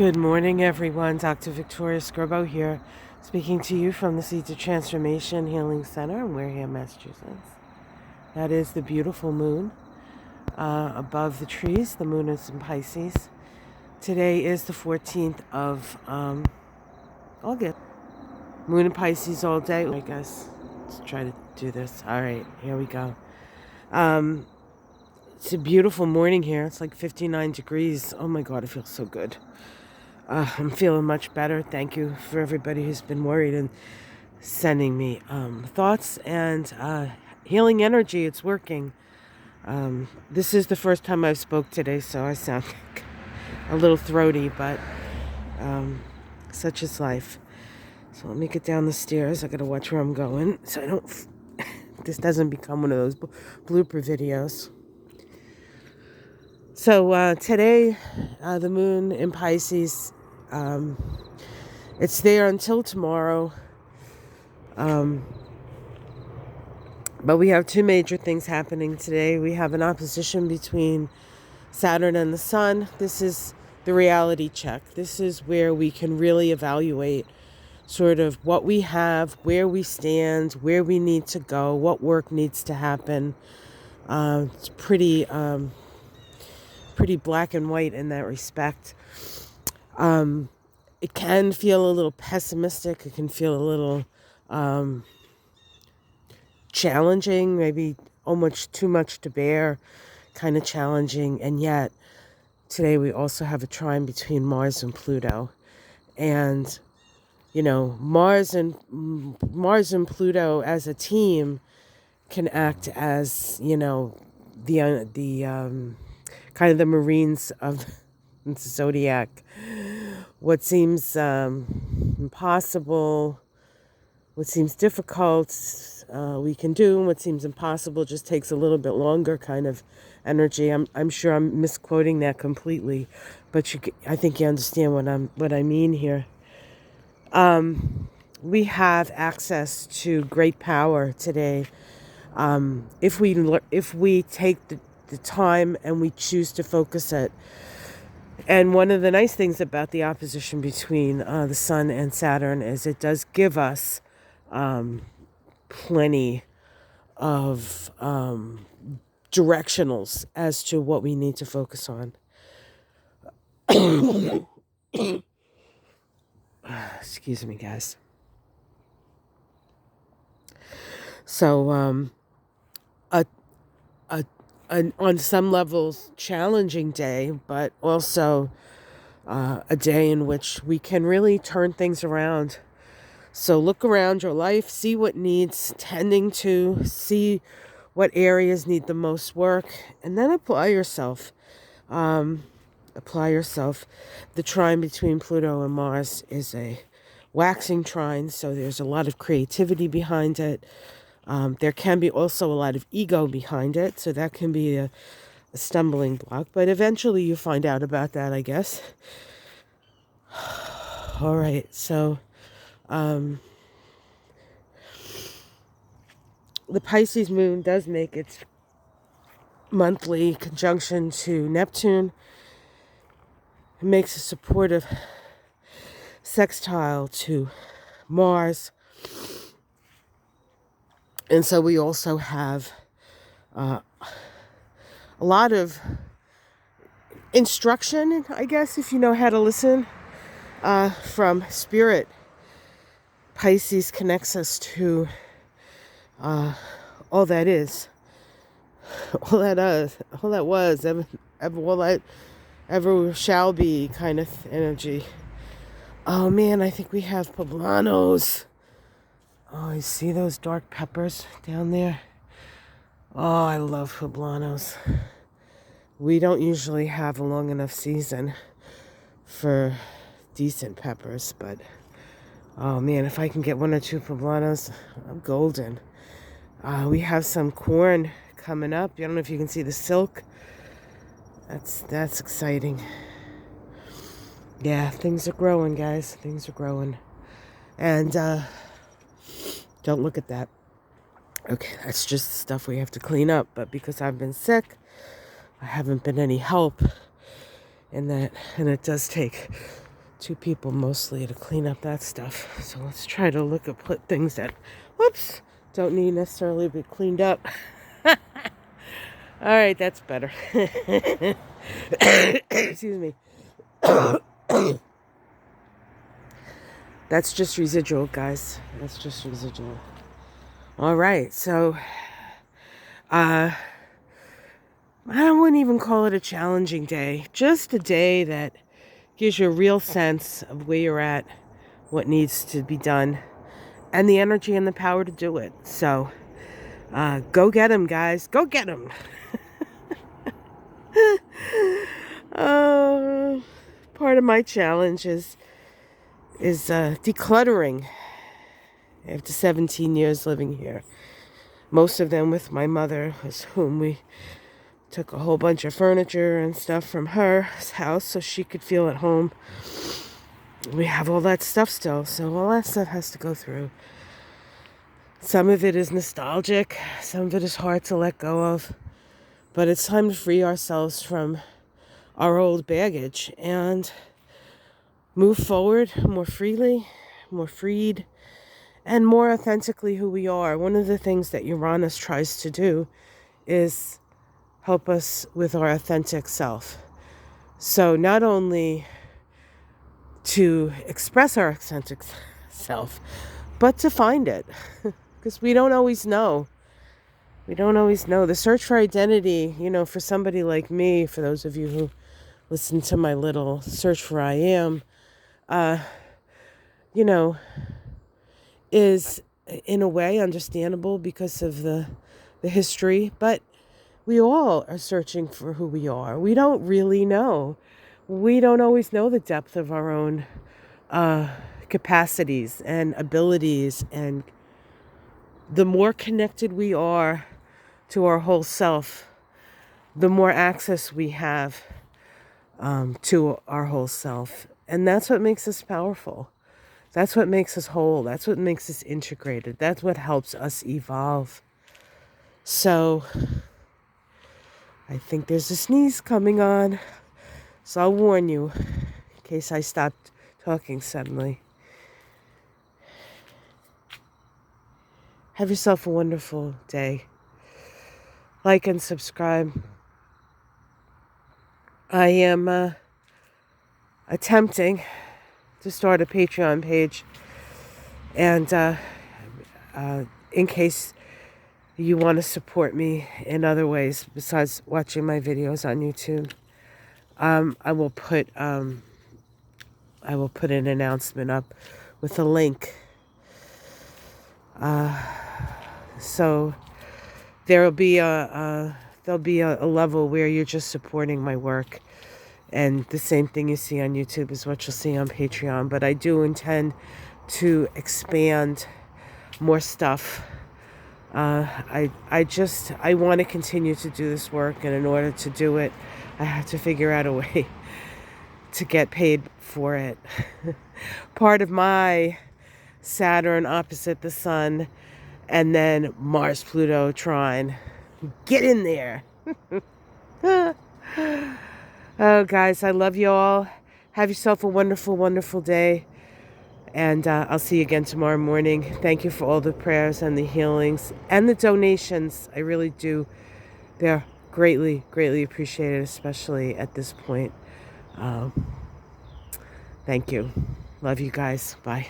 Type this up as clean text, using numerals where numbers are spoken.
Good morning, everyone. Dr. Victoria Scribo here, speaking to you from the Seeds of Transformation Healing Center in Wareham, Massachusetts. That is the beautiful moon above the trees. The moon is in Pisces. Today is the 14th of August. Moon in Pisces all day. I guess let's try to do this. All right, here we go. It's a beautiful morning here. It's like 59 degrees. Oh my God, it feels so good. I'm feeling much better. Thank you for everybody who's been worried and sending me thoughts and healing energy. It's working. This is the first time I've spoke today, so I sound a little throaty, but such is life. So let me get down the stairs. I gotta watch where I'm going so I don't. This doesn't become one of those blooper videos. So today, the moon in Pisces. It's there until tomorrow. But we have two major things happening today. We have an opposition between Saturn and the Sun. This is the reality check. This is where we can really evaluate sort of what we have, where we stand, where we need to go, what work needs to happen. It's pretty black and white in that respect. It can feel a little pessimistic. It can feel a little challenging, maybe almost too much to bear, kind of challenging. And yet today we also have a trine between Mars and Pluto. And, you know, Mars and Pluto as a team can act as, you know, the kind of the Marines of the zodiac. What seems impossible, what seems difficult, we can do. And what seems impossible just takes a little bit longer kind of energy. I'm sure I'm misquoting that completely, but I think you understand what I mean here. We have access to great power today. If we take the time and we choose to focus it. And one of the nice things about the opposition between the Sun and Saturn is it does give us plenty of directionals as to what we need to focus on. Excuse me, guys. So, on some levels, challenging day, but also a day in which we can really turn things around. So look around your life, see what needs tending to, see what areas need the most work, and then apply yourself. The trine between Pluto and Mars is a waxing trine, so there's a lot of creativity behind it. There can be also a lot of ego behind it, so that can be a stumbling block. But eventually you find out about that, I guess. All right, so the Pisces moon does make its monthly conjunction to Neptune. It makes a supportive sextile to Mars. And so we also have a lot of instruction, I guess, if you know how to listen, from Spirit. Pisces connects us to all that is, all that was, all that ever shall be kind of energy. Oh man, I think we have poblanos. Oh, you see those dark peppers down there? Oh, I love poblanos. We don't usually have a long enough season for decent peppers, but oh man, if I can get one or two poblanos, I'm golden. We have some corn coming up. I don't know if you can see the silk. That's exciting. Yeah, things are growing, guys. Things are growing. And don't look at that. Okay, that's just stuff we have to clean up. But because I've been sick, I haven't been any help in that. And it does take 2 people mostly to clean up that stuff. So let's try to look at put things that, whoops, don't need necessarily to be cleaned up. All right, that's better. Excuse me. That's just residual, guys. That's just residual. All right, so I wouldn't even call it a challenging day. Just a day that gives you a real sense of where you're at, what needs to be done, and the energy and the power to do it. So go get them, guys. Go get them. Part of my challenge is decluttering after 17 years living here. Most of them with my mother, with whom we took a whole bunch of furniture and stuff from her house so she could feel at home. We have all that stuff still, so all that stuff has to go through. Some of it is nostalgic, some of it is hard to let go of, but it's time to free ourselves from our old baggage and move forward more freely, more freed, and more authentically who we are. One of the things that Uranus tries to do is help us with our authentic self. So not only to express our authentic self, but to find it. Because we don't always know. We don't always know. The search for identity, for somebody like me, for those of you who listen to my little search for I am, is in a way understandable because of the history, but we all are searching for who we are. We don't really know. We don't always know the depth of our own capacities and abilities, and the more connected we are to our whole self, the more access we have to our whole self. And that's what makes us powerful. That's what makes us whole. That's what makes us integrated. That's what helps us evolve. So I think there's a sneeze coming on. So I'll warn you in case I stopped talking suddenly. Have yourself a wonderful day. Like and subscribe. I am attempting to start a Patreon page, and in case you want to support me in other ways besides watching my videos on YouTube, I will put an announcement up with a link. So there'll be a level where you're just supporting my work. And the same thing you see on YouTube is what you'll see on Patreon. But I do intend to expand more stuff. I want to continue to do this work. And in order to do it, I have to figure out a way to get paid for it. Part of my Saturn opposite the Sun, and then Mars, Pluto, trine. Get in there. Oh, guys, I love you all. Have yourself a wonderful, wonderful day. And I'll see you again tomorrow morning. Thank you for all the prayers and the healings and the donations. I really do. They're greatly, greatly appreciated, especially at this point. Thank you. Love you guys. Bye.